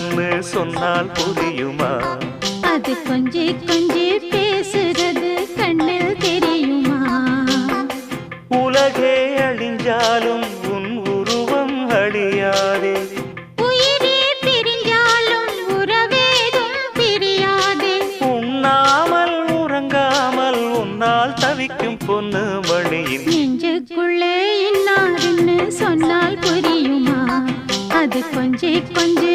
இன்னாருன்னு சொன்னால் புரியுமா? அது கொஞ்சி கொஞ்சி பேசுறது கண்ணில் தெரியுமா? உலகே அழிஞ்சாலும் உன் உருவம் அழியாதே. உயிரே பிரிஞ்சாலும் உறவேதும் பிரியாதே. உண்ணாமல் உறங்காமல் உன்னால் தவிக்கும் பொண்ணு மணியின் நெஞ்சுக்குள்ளே இன்னாருன்னு சொன்னால் புரியுமா? அது கொஞ்சி கொஞ்சி